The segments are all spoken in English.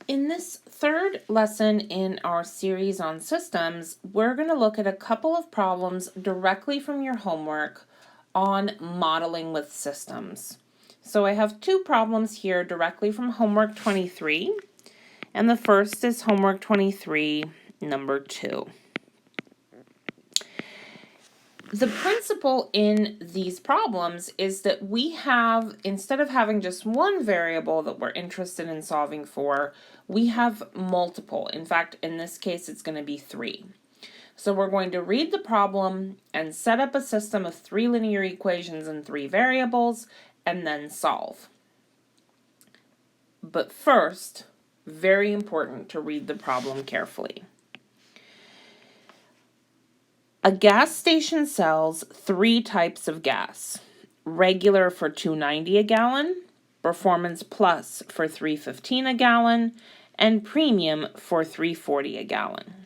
In this third lesson in our series on systems, we're going to look at a couple of problems directly from your homework on modeling with systems. So I have two problems here directly from homework 23, and the first is homework 23, number 2. The principle in these problems is that we have, instead of having just one variable that we're interested in solving for, we have multiple. In fact, in this case, it's going to be 3. So we're going to read the problem and set up a system of 3 linear equations and 3 variables, and then solve. But first, very important to read the problem carefully. A gas station sells 3 types of gas: regular for $2.90 a gallon, performance plus for $3.15 a gallon, and premium for $3.40 a gallon.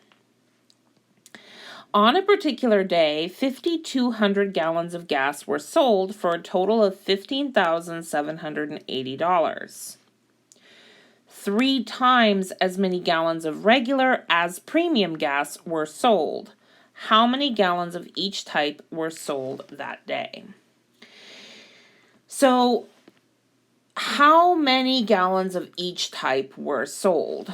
On a particular day, 5,200 gallons of gas were sold for a total of $15,780. 3 times as many gallons of regular as premium gas were sold. How many gallons of each type were sold that day? So, how many gallons of each type were sold?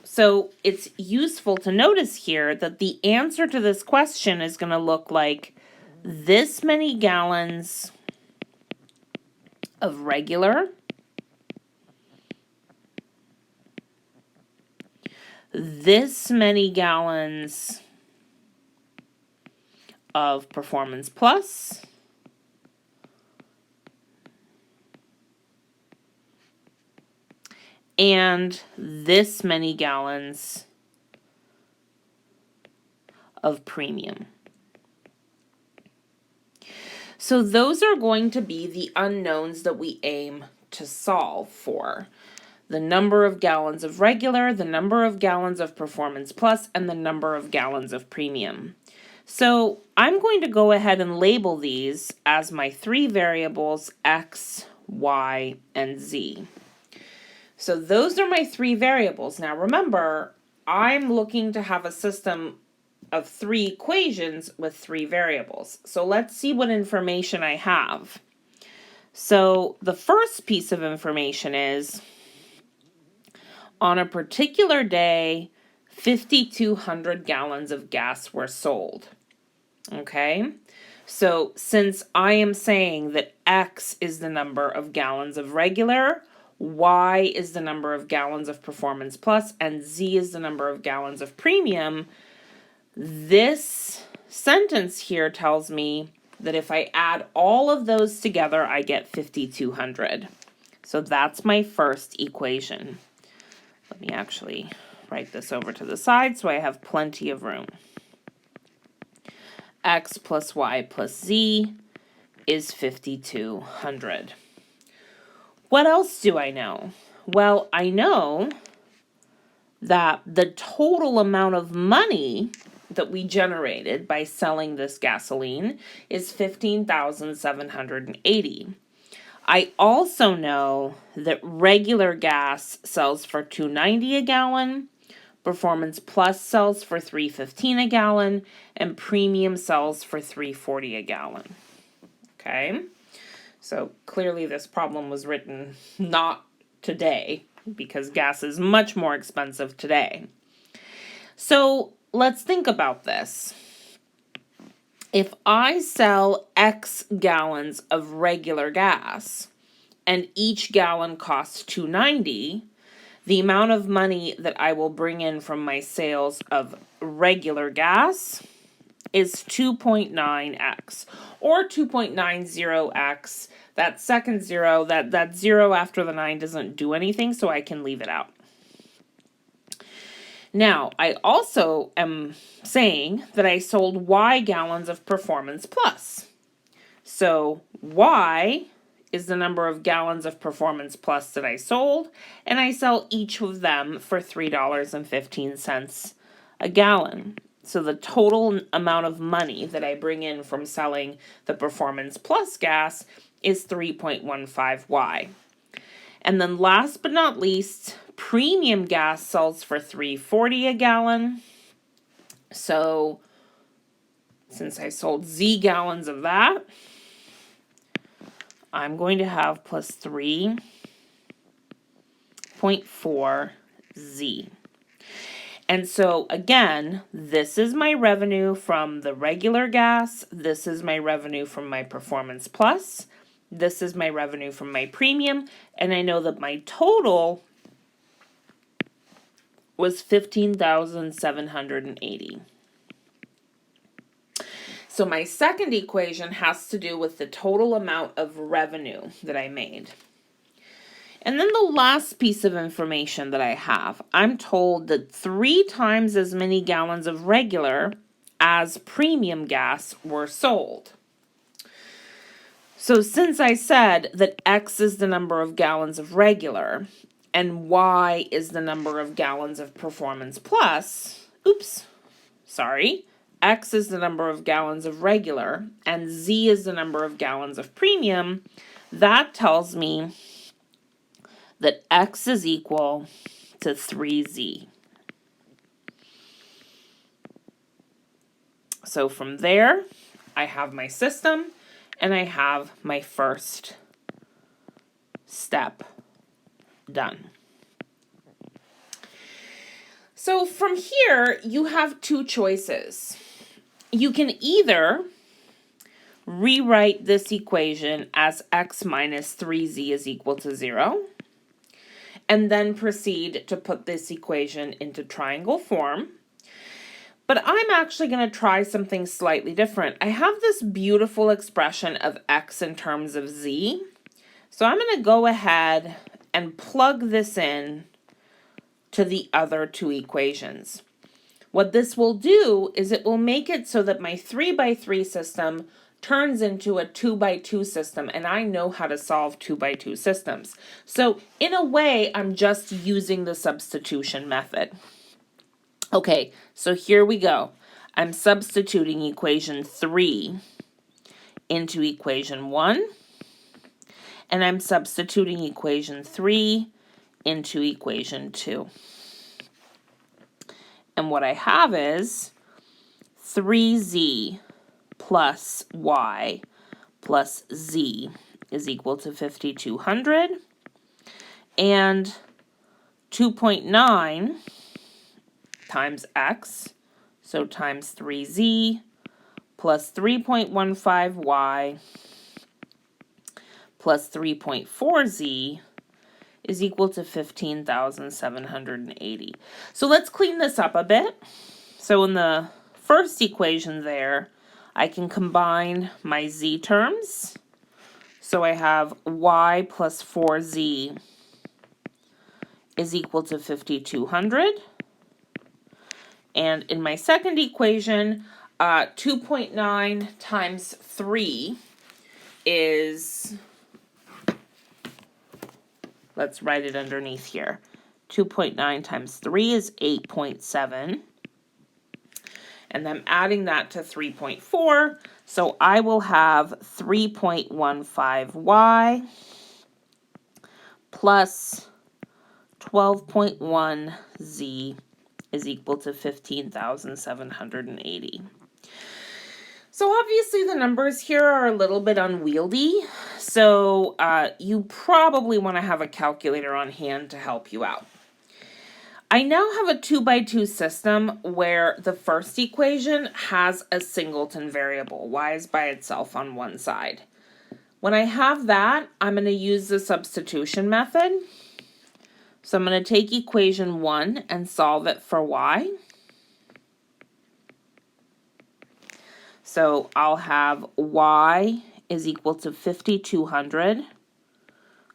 So, it's useful to notice here that the answer to this question is going to look like this many gallons of regular, this many gallons of performance plus, and this many gallons of premium. So those are going to be the unknowns that we aim to solve for. The number of gallons of regular, the number of gallons of performance plus, and the number of gallons of premium. So I'm going to go ahead and label these as my 3 variables, x, y, and z. So those are my 3 variables. Now remember, I'm looking to have a system of 3 equations with 3 variables. So let's see what information I have. So the first piece of information is, on a particular day, 5,200 gallons of gas were sold. Okay, so since I am saying that X is the number of gallons of regular, Y is the number of gallons of performance plus, and Z is the number of gallons of premium, this sentence here tells me that if I add all of those together, I get 5,200. So that's my first equation. Let me actually write this over to the side so I have plenty of room. X plus Y plus Z is 5,200. What else do I know? Well, I know that the total amount of money that we generated by selling this gasoline is $15,780. I also know that regular gas sells for $2.90 a gallon, performance plus sells for $3.15 a gallon, and premium sells for $3.40 a gallon. Okay, so clearly this problem was written not today because gas is much more expensive today. So let's think about this. If I sell X gallons of regular gas and each gallon costs $2.90, the amount of money that I will bring in from my sales of regular gas is 2.9x or 2.90x. That second zero, that zero after the 9 doesn't do anything, so I can leave it out. Now, I also am saying that I sold Y gallons of performance plus. So Y is the number of gallons of performance plus that I sold, and I sell each of them for $3.15 a gallon. So the total amount of money that I bring in from selling the performance plus gas is 3.15Y. And then last but not least, premium gas sells for $3.40 a gallon. So since I sold Z gallons of that, I'm going to have plus 3.4 Z. And so again, this is my revenue from the regular gas. This is my revenue from my Performance Plus. This is my revenue from my premium. And I know that my total was $15,780. So my second equation has to do with the total amount of revenue that I made. And then the last piece of information that I have, I'm told that 3 times as many gallons of regular as premium gas were sold. So since I said that X is the number of gallons of regular and Y is the number of gallons of Performance Plus, X is the number of gallons of regular and Z is the number of gallons of premium, that tells me that X is equal to 3Z. So from there, I have my system and I have my first step done. So from here, you have 2 choices. You can either rewrite this equation as X minus 3Z is equal to 0, and then proceed to put this equation into triangle form. But I'm actually going to try something slightly different. I have this beautiful expression of X in terms of Z. So I'm going to go ahead and plug this in to the other 2 equations. What this will do is it will make it so that my 3x3 system turns into a 2x2 system, and I know how to solve 2x2 systems. So in a way, I'm just using the substitution method. Okay, so here we go. I'm substituting equation 3 into equation 1, and I'm substituting equation 3 into equation 2. And what I have is 3Z plus Y plus Z is equal to 5,200, and 2.9 times X, so times 3Z plus 3.15Y plus 3.4Z is equal to 15,780. So let's clean this up a bit. So in the first equation there, I can combine my Z terms. So I have Y plus 4Z is equal to 5,200. And in my second equation, 2.9 times 3 is, let's write it underneath here. 2.9 times 3 is 8.7. And I'm adding that to 3.4. So I will have 3.15y plus 12.1z is equal to 15,780. So obviously the numbers here are a little bit unwieldy, so you probably want to have a calculator on hand to help you out. I now have a 2x2 system where the first equation has a singleton variable. Y is by itself on one side. When I have that, I'm going to use the substitution method. So I'm going to take equation 1 and solve it for y. So I'll have y is equal to 5,200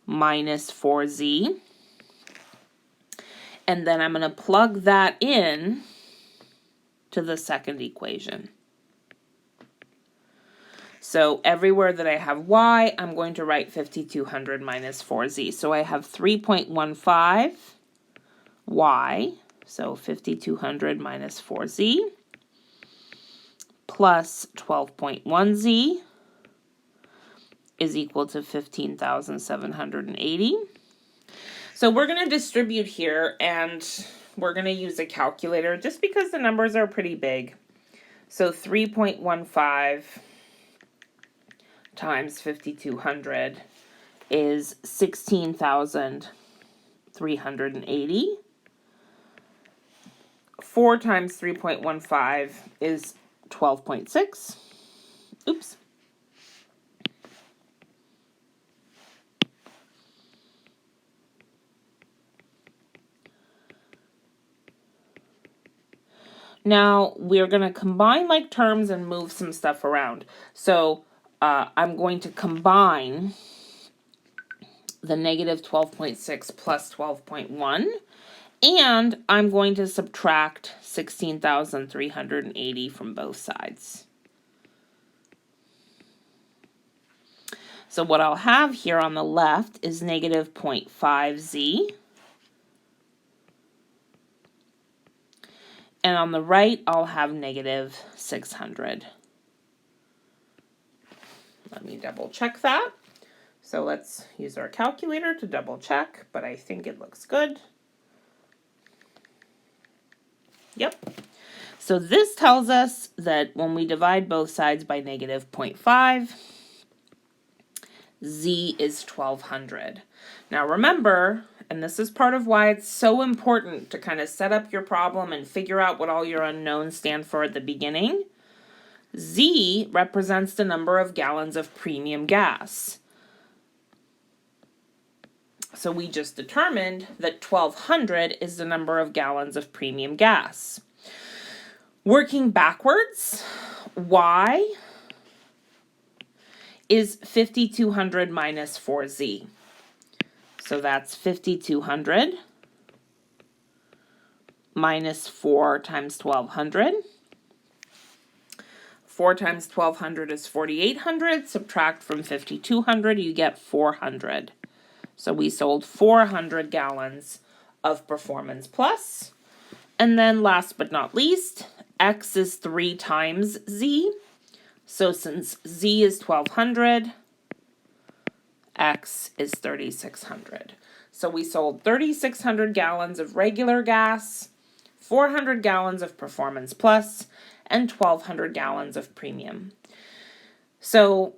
minus 4z. And then I'm going to plug that in to the second equation. So everywhere that I have y, I'm going to write 5,200 minus 4z. So I have 3.15 y, so 5,200 minus 4z, plus 12.1z is equal to 15,780. So we're going to distribute here, and we're going to use a calculator just because the numbers are pretty big. So 3.15 times 5,200 is 16,380. 4 times 3.15 is 12.6. Oops. Now, we're going to combine like terms and move some stuff around. So, I'm going to combine the negative 12.6 plus 12.1, and I'm going to subtract 16,380 from both sides. So what I'll have here on the left is negative 0.5z. And on the right, I'll have negative 600. Let me double check that. So let's use our calculator to double check, but I think it looks good. Yep. So this tells us that when we divide both sides by negative 0.5, z is 1200. Now remember, and this is part of why it's so important to kind of set up your problem and figure out what all your unknowns stand for at the beginning. Z represents the number of gallons of premium gas. So we just determined that 1200 is the number of gallons of premium gas. Working backwards, Y is 5,200 minus 4z. So that's 5,200 minus 4 times 1,200. 4 times 1,200 is 4,800. Subtract from 5,200, you get 400. So we sold 400 gallons of Performance Plus. And then last but not least, X is 3 times Z. So since Z is 1,200, X is 3,600. So we sold 3,600 gallons of regular gas, 400 gallons of Performance Plus, and 1,200 gallons of premium. So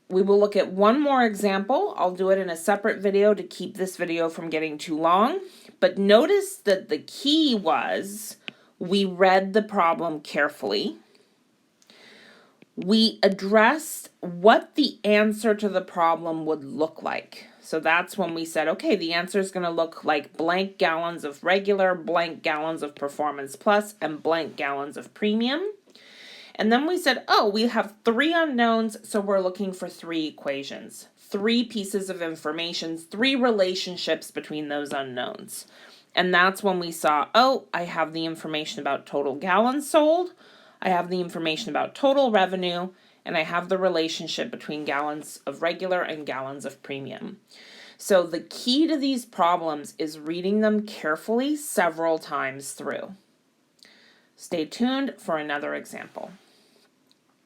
we will look at one more example. I'll do it in a separate video to keep this video from getting too long. But notice that the key was we read the problem carefully. We addressed what the answer to the problem would look like. So that's when we said, okay, the answer is going to look like blank gallons of regular, blank gallons of Performance Plus, and blank gallons of premium. And then we said, oh, we have 3 unknowns, so we're looking for 3 equations, 3 pieces of information, 3 relationships between those unknowns. And that's when we saw, oh, I have the information about total gallons sold, I have the information about total revenue, and I have the relationship between gallons of regular and gallons of premium. So the key to these problems is reading them carefully several times through. Stay tuned for another example.